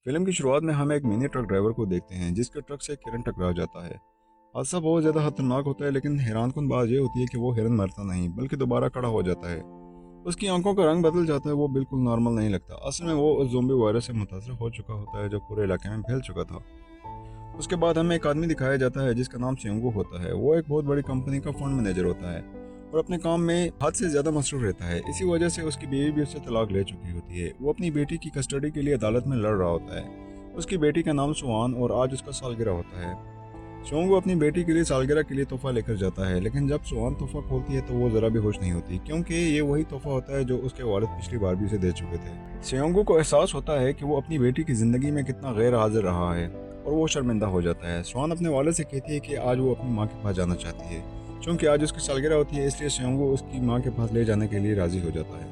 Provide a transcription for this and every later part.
Film की शुरुआत में हम एक मिनी ट्रक ड्राइवर को देखते हैं जिसके ट्रक से एक हिरन टकरा जाता है। हादसा बहुत ज़्यादा खतरनाक होता है, लेकिन हैरानकुन बात यह होती है कि वो हिरन मरता नहीं बल्कि दोबारा खड़ा हो जाता है। उसकी आंखों का रंग बदल जाता है, वो बिल्कुल नॉर्मल नहीं लगता। असल में वो उस ज़ोंबी वायरस से मुतासर हो चुका होता है जो पूरे इलाके में फैल चुका था। उसके बाद हमें एक आदमी दिखाया जाता है जिसका नाम सियोंगू होता है। वो एक बहुत बड़ी कंपनी का फंड मैनेजर होता है और अपने काम में हद से ज़्यादा मसरूफ रहता है। इसी वजह से उसकी बीवी भी उससे तलाक ले चुकी होती है। वो अपनी बेटी की कस्टडी के लिए अदालत में लड़ रहा होता है। उसकी बेटी का नाम सुआन और आज उसका सालगिरह होता है। सोंगू अपनी बेटी के लिए सालगिरह के लिए तोहफा लेकर जाता है, लेकिन जब सुआन तोहफा खोलती है तो वो ज़रा भी खुश नहीं होती, क्योंकि ये वही तोहफा होता है जो उसके वालिद पिछली बार भी उसे दे चुके थे। सोंगू को एहसास होता है कि वो अपनी बेटी की ज़िंदगी में कितना गैर हाजिर रहा है और वो शर्मिंदा हो जाता है। सुआन अपने वालिद से कहती है कि आज वो अपनी माँ के पास जाना चाहती है। क्योंकि आज उसकी सालगिरह होती है, इसलिए सोंगू उसकी माँ के पास ले जाने के लिए राज़ी हो जाता है।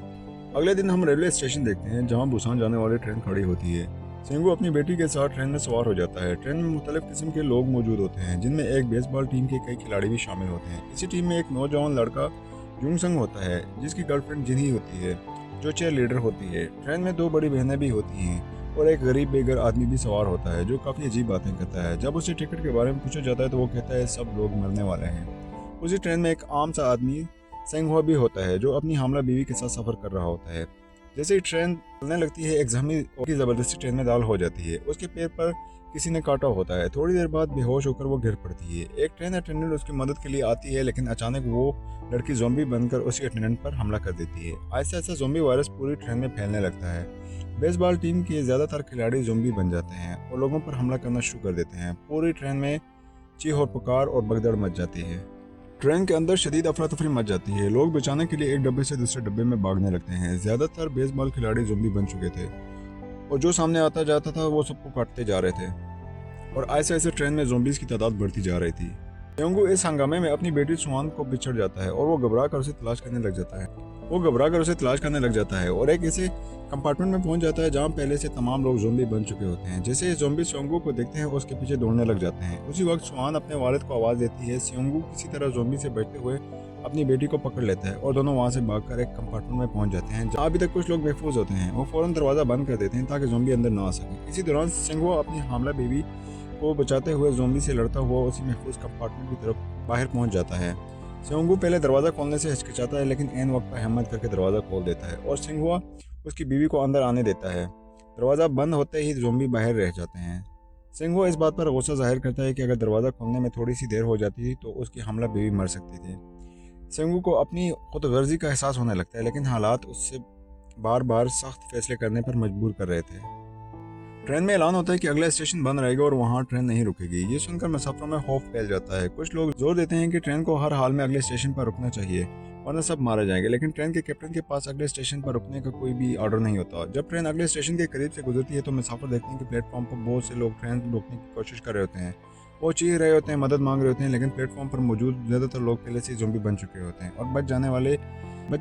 अगले दिन हम रेलवे स्टेशन देखते हैं जहाँ बुसान जाने वाली ट्रेन खड़ी होती है। सिंगू अपनी बेटी के साथ ट्रेन में सवार हो जाता है। ट्रेन में मुख्तलिफ किस्म के लोग मौजूद होते हैं, जिनमें एक बेसबॉल टीम के कई खिलाड़ी भी शामिल होते हैं। इसी टीम में एक नौजवान लड़का युंगसंग होता है जिसकी गर्लफ्रेंड जिन्ही होती है, जो चेयर लीडर होती है। ट्रेन में दो बड़ी बहनें भी होती हैं और एक गरीब बेघर आदमी भी सवार होता है जो काफ़ी अजीब बातें करता है। जब उसे टिकट के बारे में पूछा जाता है तो वो कहता है सब लोग मरने वाले हैं। उसी ट्रेन में एक आम सा आदमी सेंगहुआ भी होता है जो अपनी हामला बीवी के साथ सफ़र कर रहा होता है। जैसे ही ट्रेन चलने लगती है, एक जख्मी की ज़बरदस्ती ट्रेन में दाल हो जाती है। उसके पैर पर किसी ने काटा होता है। थोड़ी देर बाद बेहोश होकर वो गिर पड़ती है। एक ट्रेन अटेंडेंट उसकी मदद के लिए आती है, लेकिन अचानक वो लड़की ज़ॉम्बी बनकर उसी अटेंडेंट पर हमला कर देती है। ऐसा ऐसा ज़ॉम्बी वायरस पूरी ट्रेन में फैलने लगता है। बेसबॉल टीम के ज़्यादातर खिलाड़ी ज़ॉम्बी बन जाते हैं और लोगों पर हमला करना शुरू कर देते हैं। पूरी ट्रेन में चीख और पुकार और भगदड़ मच जाती है। ट्रेन के अंदर शदीद अफरा तफरी मच जाती है। लोग बचाने के लिए एक डब्बे से दूसरे डब्बे में भागने लगते हैं। ज़्यादातर बेसबॉल खिलाड़ी ज़ॉम्बी बन चुके थे और जो सामने आता जाता था वो सबको काटते जा रहे थे और ऐसे ऐसे ट्रेन में ज़ॉम्बीज़ की तादाद बढ़ती जा रही थी। योंगू इस हंगामे में अपनी बेटी सुआन को बिछड़ जाता है और वो घबरा कर उसे तलाश करने लग जाता है और एक ऐसे कंपार्टमेंट में पहुंच जाता है जहां पहले से तमाम लोग ज़ॉम्बी बन चुके होते हैं। जैसे ही ज़ॉम्बी सोंगू को देखते हैं उसके पीछे दौड़ने लग जाते हैं। उसी वक्त सुआन अपने वालिद को आवाज़ देती है। सोंगू किसी तरह ज़ॉम्बी से बचते हुए अपनी बेटी को पकड़ लेता है और दोनों वहां से भागकर एक कंपार्टमेंट में पहुंच जाते हैं जहां अभी तक कुछ लोग महफूज होते हैं। वो फौरन दरवाज़ा बंद कर देते हैं ताकि ज़ॉम्बी अंदर ना आ सके। इसी दौरान सिंगो अपनी हामला बेबी को बचाते हुए ज़ॉम्बी से लड़ता हुआ उसी महफूज कंपार्टमेंट की तरफ बाहर पहुंच जाता है। सिंगू पहले दरवाज़ा खोलने से हिचकिचाता है, लेकिन ऐन वक्त पर हिम्मत करके दरवाज़ा खोल देता है और सिंगुआ उसकी बीवी को अंदर आने देता है। दरवाज़ा बंद होते ही ज़ॉम्बी बाहर रह जाते हैं। सिंगुआ इस बात पर गुस्सा जाहिर करता है कि अगर दरवाज़ा खोलने में थोड़ी सी देर हो जाती तो उसकी हमला बीवी मर सकती थी। सिंगू को अपनी खुदगर्जी का एहसास होने लगता है, लेकिन हालात उससे बार बार सख्त फैसले करने पर मजबूर कर रहे थे। ट्रेन में ऐलान होता है कि अगला स्टेशन बंद रहेगा और वहाँ ट्रेन नहीं रुकेगी। ये सुनकर मुसाफिरों में खौफ फैल जाता है। कुछ लोग जोर देते हैं कि ट्रेन को हर हाल में अगले स्टेशन पर रुकना चाहिए वरना सब मारे जाएंगे, लेकिन ट्रेन के कैप्टन के पास अगले स्टेशन पर रुकने का कोई भी ऑर्डर नहीं होता। जब ट्रेन अगले स्टेशन के करीब से गुजरती है तो मुसाफिर देखते हैं कि प्लेटफॉर्म पर बहुत से लोग ट्रेन रोकने की कोशिश कर रहे होते हैं। वो चीख रहे होते हैं, मदद मांग रहे होते हैं, लेकिन प्लेटफॉर्म पर मौजूद ज़्यादातर लोग पहले से ज़ॉम्बी बन चुके होते हैं और बच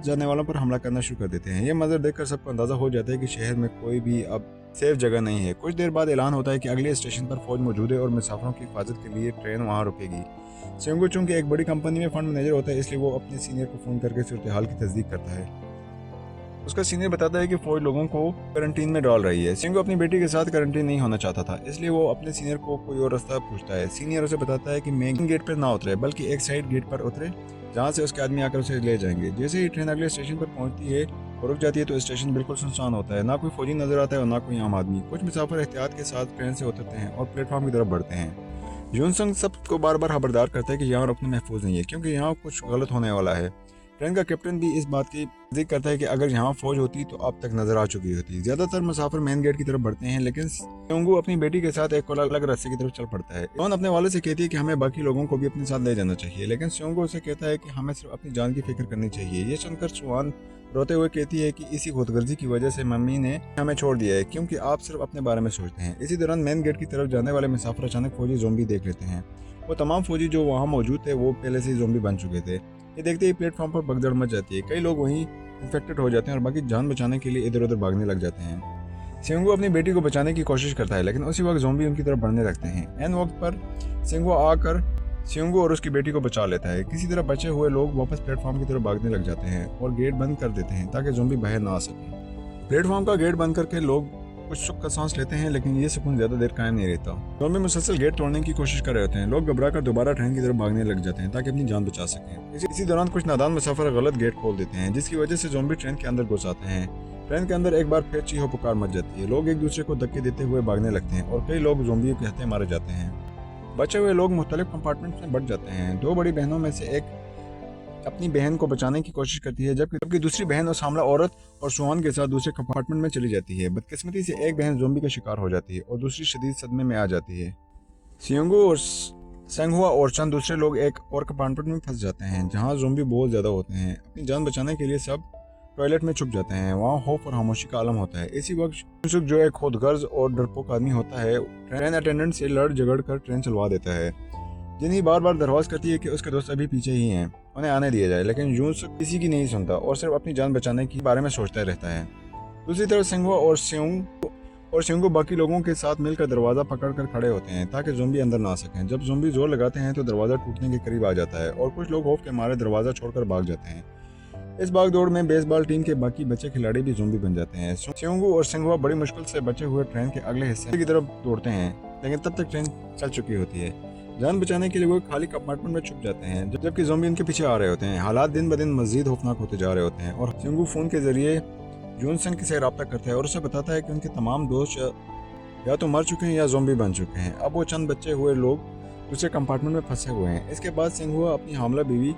जाने वालों पर हमला करना शुरू कर देते हैं। ये मंजर देखकर सबको अंदाज़ा हो जाता है कि शहर में कोई भी अब सेफ जगह नहीं है। कुछ देर बाद ऐलान होता है कि अगले स्टेशन पर फौज मौजूद है और मुसाफिरों की हिफाजत के लिए ट्रेन वहां रुकेगी। सिंगू चूंकि एक बड़ी कंपनी में फंड मैनेजर होता है, इसलिए वो अपने सीनियर को फ़ोन करके सूरत हाल की तस्दीक करता है। उसका सीनियर बताता है कि फौज लोगों को क्वारंटीन में डाल रही है। सिंगू अपनी बेटी के साथ क्वारंटीन नहीं होना चाहता था, इसलिए वो अपने सीनियर को कोई और रास्ता पूछता है। सीनियर उसे बताता है कि मेन गेट पर ना उतरे बल्कि एक साइड गेट पर उतरे जहाँ से उसके आदमी आकर उसे ले जाएंगे। जैसे ही ट्रेन अगले स्टेशन पर पहुंचती है और रुक जाती है तो स्टेशन बिल्कुल सुनसान होता है। ना कोई फौजी नजर आता है और ना कोई आम आदमी। कुछ मुसाफिर एहतियात के साथ ट्रेन से उतरते हैं और प्लेटफॉर्म की तरफ बढ़ते हैं। यूनसंग सबको बार बार खबरदार करता है कि यहाँ रुकना महफूज नहीं है, क्योंकि यहाँ कुछ गलत होने वाला है। ट्रेन का कैप्टन भी इस बात की तस्दीक करता है कि अगर यहाँ फौज होती तो अब तक नजर आ चुकी होती। ज्यादातर मुसाफिर मेन गेट की तरफ बढ़ते हैं, लेकिन सोंगू अपनी बेटी के साथ एक अलग रास्ते की तरफ चल पड़ता है। जॉन अपने वाले से कहती है कि हमें बाकी लोगों को भी अपने साथ ले जाना चाहिए, लेकिन सोंगू उसे कहता है कि हमें सिर्फ अपनी जान की फिक्र करनी चाहिए। ये सुनकर सुआन रोते हुए कहती है कि इसी खुदगर्जी की वजह से मम्मी ने हमें छोड़ दिया है, क्योंकि आप सिर्फ अपने बारे में सोचते हैं। इसी दौरान मेन गेट की तरफ जाने वाले मुसाफिर अचानक फौजी ज़ॉम्बी देख लेते हैं। वो तमाम फौजी जो वहाँ मौजूद थे वो पहले से ही ज़ॉम्बी बन चुके थे। ये देखते ही प्लेटफॉर्म पर भगदड़ मच जाती है। कई लोग वहीं इन्फेक्टेड हो जाते हैं और बाकी जान बचाने के लिए इधर उधर भागने लग जाते हैं। सिंगू अपनी बेटी को बचाने की कोशिश करता है, लेकिन उसी वक्त ज़ॉम्बी उनकी तरफ बढ़ने लगते हैं। एन वक्त पर सिंगू आकर सिंगू और उसकी बेटी को बचा लेता है। किसी तरह बचे हुए लोग वापस प्लेटफॉर्म की तरफ भागने लग जाते हैं और गेट बंद कर देते हैं ताकि ज़ॉम्बी बाहर ना आ सके। प्लेटफॉर्म का गेट बंद करके लोग कुछ सुख का सांस लेते हैं, लेकिन ये सुकून ज़्यादा देर कायम नहीं रहता। ज़ॉम्बी मुसलसल गेट तोड़ने की कोशिश कर रहे होते हैं। लोग घबरा कर दोबारा ट्रेन की तरफ भागने लग जाते हैं ताकि अपनी जान बचा सकें। इसी दौरान कुछ नादान मुसाफिर गलत गेट खोल देते हैं, जिसकी वजह से ज़ॉम्बी ट्रेन के अंदर घुस आते हैं। ट्रेन के अंदर एक बार फिर चीहो पुकार मच जाती है। लोग एक दूसरे को धक्के देते हुए भागने लगते हैं और कई लोग ज़ॉम्बियों के हत्थे मारे जाते हैं। बचे हुए लोग मुख्तलिफ कंपार्टमेंट्स में बंट जाते हैं। दो बड़ी बहनों में से एक अपनी बहन को बचाने की कोशिश करती है, जबकि दूसरी बहन उस हमला औरत और सुहान के साथ दूसरे कंपार्टमेंट में चली जाती है। बदकिस्मती से एक बहन ज़ॉम्बी का शिकार हो जाती है और दूसरी शदीद सदमे में आ जाती है। सियोंगू और सेंगहुआ और चंद दूसरे लोग एक और कंपार्टमेंट में फंस जाते हैं, जहां ज़ॉम्बी बहुत ज़्यादा होते हैं। अपनी जान बचाने के लिए सब टॉयलेट में छुप जाते हैं। वहाँ खौफ और खामोशी का आलम होता है। इसी वक्त यूसुफ, जो एक खुदगर्ज और डरपोक आदमी होता है, ट्रेन अटेंडेंट से लड़ झगड़ कर ट्रेन चलवा देता है। जिन्हें बार बार दरख्वास्त करती है कि उसके दोस्त अभी पीछे ही हैं, उन्हें आने दिया जाए, लेकिन यूसुफ किसी की नहीं सुनता और सिर्फ अपनी जान बचाने के बारे में सोचता रहता है। दूसरी तरफ सेंगहुआ और सियोंगू बाकी लोगों के साथ मिलकर दरवाज़ा पकड़ कर खड़े होते हैं ताकि ज़ॉम्बी अंदर ना आ सकें। जब ज़ॉम्बी जोर लगाते हैं तो दरवाज़ा टूटने के करीब आ जाता है और कुछ लोग खौफ के मारे दरवाज़ा छोड़कर भाग जाते हैं। इस भाग दौड़ में बेसबॉल टीम के बाकी बचे खिलाड़ी भी ज़ॉम्बी बन जाते हैं। सियोंगू और सेंगहुआ बड़ी मुश्किल से बचे हुए ट्रेन के अगले हिस्से की तरफ दौड़ते हैं, लेकिन तब तक ट्रेन चल चुकी होती है। जान बचाने के लिए वो खाली कंपार्टमेंट में छुप जाते हैं, जबकि ज़ॉम्बी उनके पीछे आ रहे होते हैं। हालात दिन ब दिन मज़ीद खौफनाक होते जा रहे होते हैं और सियोंगू फ़ोन के जरिए जॉनसन से रब्ता करता है और उसे बताता है कि उनके तमाम दोस्त या तो मर चुके हैं या ज़ॉम्बी बन चुके हैं। अब वो चंद बचे हुए लोग दूसरे कंपार्टमेंट में फंसे हुए हैं। इसके बाद सिंघुआ अपनी हामला बीवी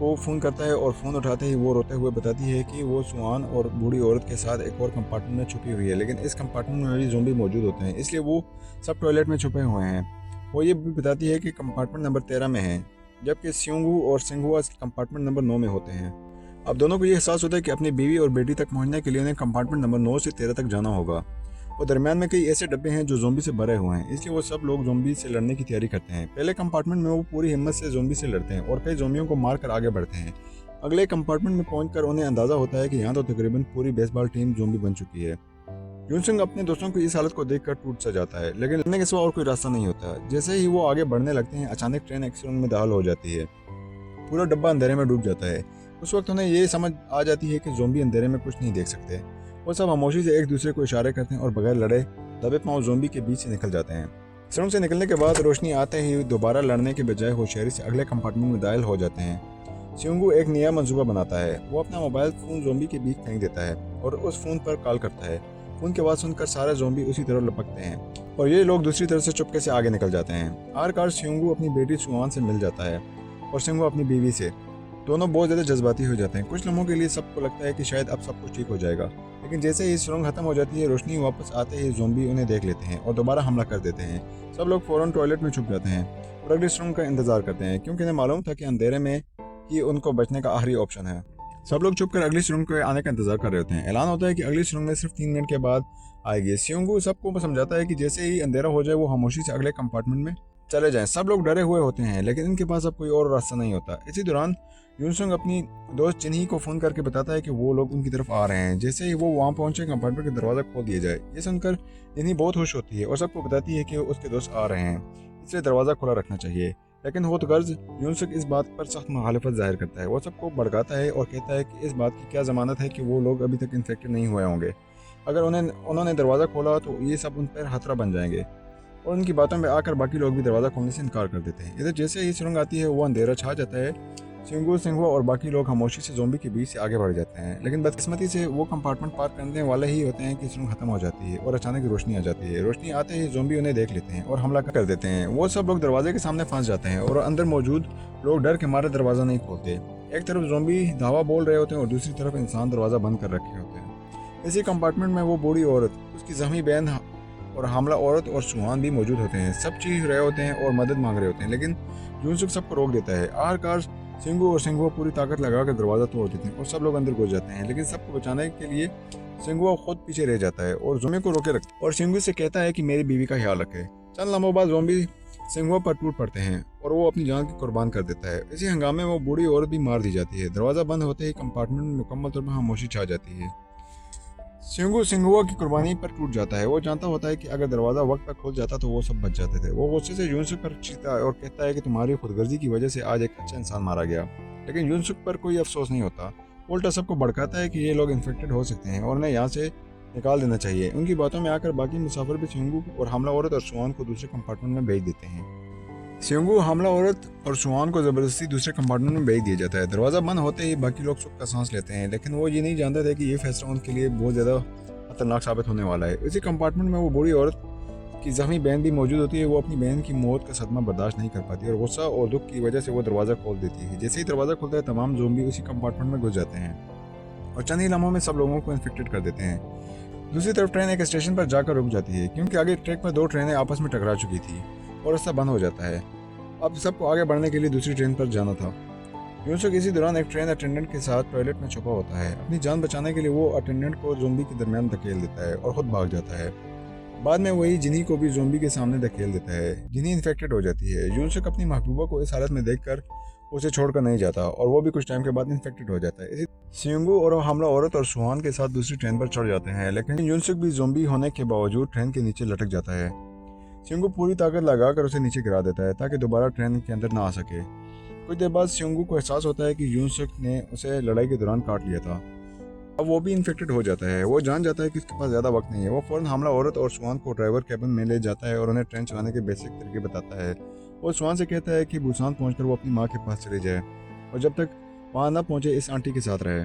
को फ़ोन करता है और फ़ोन उठाते ही वो रोते हुए बताती है कि वो सुहान और बूढ़ी औरत के साथ एक और कंपार्टमेंट में छुपी हुई है, लेकिन इस कंपार्टमेंट में भी ज़ॉम्बी मौजूद होते हैं, इसलिए वो सब टॉयलेट में छुपे हुए हैं। वो ये भी बताती है कि कंपार्टमेंट नंबर 13 में है, जबकि सियोंगू और सिंघुआ कंपार्टमेंट नंबर 9 में होते हैं। अब दोनों को ये एहसास होता है कि अपनी बीवी और बेटी तक पहुंचने के लिए उन्हें कंपार्टमेंट नंबर 9 से 13 तक जाना होगा। और दरमियान में कई ऐसे डब्बे हैं जो ज़ॉम्बी से भरे हुए हैं, इसलिए वो सब लोग ज़ॉम्बी से लड़ने की तैयारी करते हैं। पहले कंपार्टमेंट में वो पूरी हिम्मत से ज़ॉम्बी से लड़ते हैं और कई ज़ॉम्बियों को मार कर आगे बढ़ते हैं। अगले कंपार्टमेंट में पहुंचकर उन्हें अंदाज़ा होता है कि यहाँ तो तकरीबन पूरी बेसबॉल टीम ज़ॉम्बी बन चुकी है। जूनसंग अपने दोस्तों की इस हालत को देखकर टूट सा जाता है, लेकिन लड़ने के सिवा और कोई रास्ता नहीं होता। जैसे ही वो आगे बढ़ने लगते हैं, अचानक ट्रेन एक्सीडेंट में दाखिल हो जाती है। पूरा डब्बा अंधेरे में डूब जाता है। उस वक्त उन्हें ये समझ आ जाती है कि ज़ॉम्बी अंधेरे में कुछ नहीं देख सकते। वो सब खामोशी से एक दूसरे को इशारे करते हैं और बगैर लड़े दबे पांव ज़ॉम्बी के बीच से निकल जाते हैं। सुरंग से निकलने के बाद रोशनी आते ही दोबारा लड़ने के बजाय होशियारी से अगले कंपार्टमेंट में दाखिल हो जाते हैं। सियोंगू एक नया मंसूबा बनाता है। वो अपना मोबाइल फ़ोन ज़ॉम्बी के बीच फेंक देता है और उस फ़ोन पर कॉल करता है। फ़ोन की आवाज़ सुनकर सारे ज़ॉम्बी उसी तरफ लपकते हैं और ये लोग दूसरी तरफ से चुपके से आगे निकल जाते हैं। आखिरकार सियोंगू अपनी बेटी सुहान से मिल जाता है और सिंघू अपनी बीवी से। दोनों बहुत ज़्यादा जज्बाती हो जाते हैं। कुछ लम्हों के लिए सबको लगता है कि शायद अब सब कुछ ठीक हो जाएगा, लेकिन जैसे ही सुरंग खत्म हो जाती है, रोशनी वापस आते ही ज़ॉम्बी उन्हें देख लेते हैं और दोबारा हमला कर देते हैं। सब लोग फ़ौरन टॉयलेट में छुप जाते हैं और अगली सुरंग का इंतजार करते हैं, क्योंकि उन्हें मालूम था कि अंधेरे में ही उनको बचने का आखिरी ऑप्शन है। सब लोग छुपकर अगली सुरंग के आने का इंतजार कर रहे होते हैं। ऐलान होता है कि अगली सुरंग में सिर्फ 3 मिनट के बाद आएगी। सियोंगू सबको समझाता है कि जैसे ही अंधेरा हो जाए वो खामोशी से अगले कंपार्टमेंट में चले जाएं। सब लोग डरे हुए होते हैं, लेकिन इनके पास अब कोई और रास्ता नहीं होता। इसी दौरान यूनसुंग अपनी दोस्त जिन्ही को फ़ोन करके बताता है कि वो लोग उनकी तरफ आ रहे हैं। जैसे ही वो वहाँ पहुँचे, कंपार्टमेंट का दरवाज़ा खोल दिया जाए। ये सुनकर जिन्ही बहुत खुश होती है और सबको बताती है कि उसके दोस्त आ रहे हैं, इसलिए दरवाज़ा खुला रखना चाहिए। लेकिन खुदगर्ज यूनसुंग इस बात पर सख्त मुखालफत जाहिर करता है। वो सबको भड़काता है और कहता है कि इस बात की क्या ज़मानत है कि वो लोग अभी तक इन्फेक्टेड नहीं हुए होंगे। अगर उन्होंने दरवाज़ा खोला तो ये सब उन पर खतरा बन जाएंगे। और उनकी बातों में आकर बाकी लोग भी दरवाज़ा खोलने से इनकार कर देते हैं। इधर जैसे ही सुरंग आती है, वो अंधेरा छा जाता है। सिंघुआ और बाकी लोग खामोशी से ज़ॉम्बी के बीच से आगे बढ़ जाते हैं, लेकिन बदकिस्मती से वो कंपार्टमेंट पार करने वाले ही होते हैं कि सुरंग खत्म हो जाती है और अचानक रोशनी आ जाती है। रोशनी आते ही ज़ॉम्बी उन्हें देख लेते हैं और हमला कर देते हैं। वो सब लोग दरवाजे के सामने फंस जाते हैं और अंदर मौजूद लोग डर के मारे दरवाज़ा नहीं खोलते। एक तरफ ज़ॉम्बी धावा बोल रहे होते हैं और दूसरी तरफ इंसान दरवाज़ा बंद कर रखे होते हैं। इसी कंपार्टमेंट में वो बूढ़ी औरत, उसकी जख्मी बहन और हमला औरत और सुहान भी मौजूद होते हैं। सब चीख रहे होते हैं और मदद मांग रहे होते हैं, लेकिन यूनसुक सबको रोक देता है। आखिरकार सिंघुआ पूरी ताकत लगाकर दरवाज़ा तोड़ देते हैं और सब लोग अंदर घुस जाते हैं, लेकिन सबको बचाने के लिए सिंघुआ खुद पीछे रह जाता है और ज़ॉम्बी को रोके रखता है और सिंघू से कहता है कि मेरी बीवी का ख्याल रखे। चंद लम्हों बाद ज़ॉम्बी सिंघुआ पर टूट पड़ते हैं और वो अपनी जान की कुर्बान कर देता है। इसी हंगामे में वो बूढ़ी औरत भी मार दी जाती है। दरवाज़ा बंद होते ही कंपार्टमेंट में मुकम्मल तौर पर खामोशी छा जाती है। सिंघुआ की कुर्बानी पर टूट जाता है। वो जानता होता है कि अगर दरवाज़ा वक्त पर खुल जाता तो वो सब बच जाते थे। वो गुस्से से यूनसुक पर चीखता है और कहता है कि तुम्हारी खुदगर्जी की वजह से आज एक अच्छा इंसान मारा गया। लेकिन यूनसुक पर कोई अफसोस नहीं होता। उल्टा सबको भड़काता है कि ये लोग इन्फेक्टेड हो सकते हैं और उन्हें यहाँ से निकाल देना चाहिए। उनकी बातों में आकर बाकी मुसाफिर भी सियोंगू और हमला औरत और सुआन को दूसरे कंपार्टमेंट में भेज देते हैं। सियोंगू, हमला औरत और सुआन को ज़बरदस्ती दूसरे कंपार्टमेंट में भेज दिया जाता है। दरवाज़ा बंद होते ही बाकी लोग सुख का सांस लेते हैं, लेकिन वो ये नहीं जानते थे कि ये फैसला उनके लिए बहुत ज़्यादा खतरनाक साबित होने वाला है। इसी कंपार्टमेंट में वो बूढ़ी औरत की जख्मी बहन भी मौजूद होती है। वो अपनी बहन की मौत का सदमा बर्दाश्त नहीं कर पाती और गुस्सा और दुख की वजह से वो दरवाज़ा खोल देती है। जैसे ही दरवाज़ा खुलता है, तमाम ज़ोंबी उसी कंपार्टमेंट में घुस जाते हैं और चंद ही लम्हों में सब लोगों को इन्फेक्टेड कर देते हैं। दूसरी तरफ ट्रेन एक स्टेशन पर जाकर रुक जाती है, क्योंकि आगे ट्रैक पर 2 ट्रेनें आपस में टकरा चुकी थी और रास्ता बंद हो जाता है। अब सबको आगे बढ़ने के लिए दूसरी ट्रेन पर जाना था। यूसुफ इसी दौरान एक ट्रेन अटेंडेंट के साथ टॉयलेट में छुपा होता है। अपनी जान बचाने के लिए वो अटेंडेंट को ज़ोंबी के दरमियान धकेल देता है और खुद भाग जाता है। बाद में वही जिनी को भी ज़ोंबी के सामने धकेल देता है। जिनी इन्फेक्टेड हो जाती है। यूसुफ अपनी महबूबा को इस हालत में देखकर उसे छोड़कर नहीं जाता और वो भी कुछ टाइम के बाद इन्फेक्टेड हो जाता है। इसी सियोंगू और हमला औरत और सुहान के साथ दूसरी ट्रेन पर चढ़ जाते हैं, लेकिन यूसुफ भी ज़ोंबी होने के बावजूद ट्रेन के नीचे लटक जाता है। सियोंगू पूरी ताकत लगाकर उसे नीचे गिरा देता है ताकि दोबारा ट्रेन के अंदर ना आ सके। कुछ देर बाद सियोंगू को एहसास होता है कि यूसुफ ने उसे लड़ाई के दौरान काट लिया था। अब वो भी इन्फेक्टेड हो जाता है। वो जान जाता है कि उसके पास ज़्यादा वक्त नहीं है। वो फ़ौरन हमला औरत और सुहान को ड्राइवर कैबिन में ले जाता है और उन्हें ट्रेन चलाने के बेसिक तरीके बताता है। वो सुहान से कहता है कि बुसान पहुंचकर वो अपनी माँ के पास चले जाए और जब तक वहाँ ना पहुँचे इस आंटी के साथ रहे।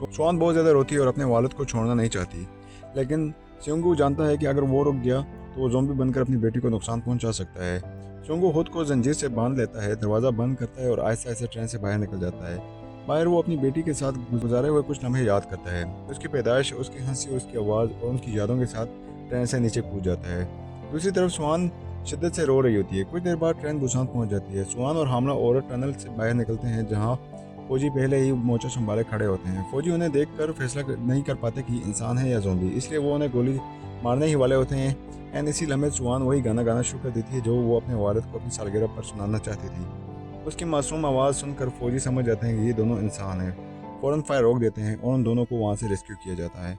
सुहान बहुत ज़्यादा रोती है और अपने वालिद को छोड़ना नहीं चाहती, लेकिन सियोंगू जानता है कि अगर वो रुक गया तो वो ज़ॉम्बी बनकर अपनी बेटी को नुकसान पहुंचा सकता है। सियोंगू खुद को जंजीर से बांध लेता है, दरवाज़ा बंद करता है और आहिस्ता आहिस्ता ट्रेन से बाहर निकल जाता है। बाहर वो अपनी बेटी के साथ गुजारे हुए कुछ लम्हे याद करता है। उसकी पैदाइश, उसकी हंसी, उसकी आवाज़ और उनकी यादों के साथ ट्रेन से नीचे कूद जाता है। दूसरी तरफ सुहान शिद्दत से रो रही होती है। कुछ देर बाद ट्रेन बुसान पहुंच जाती है। सुहान और हमला औरत टनल से बाहर निकलते हैं, जहां फौजी पहले ही मोर्चा संभाले खड़े होते हैं। फौजी उन्हें देखकर फैसला नहीं कर पाते कि इंसान है या ज़ॉम्बी, इसलिए वो उन्हें गोली मारने ही वाले होते हैं। एंड इसी लम्हे सुहान वही गाना गाना शुरू कर देती है जो वो अपने वालिद को अपनी सालगिरह पर सुनाना चाहती थी। उसकी मासूम आवाज़ सुनकर फौजी समझ जाते हैं कि ये दोनों इंसान हैं। फ़ौरन फायर रोक देते हैं और उन दोनों को वहाँ से रेस्क्यू किया जाता है।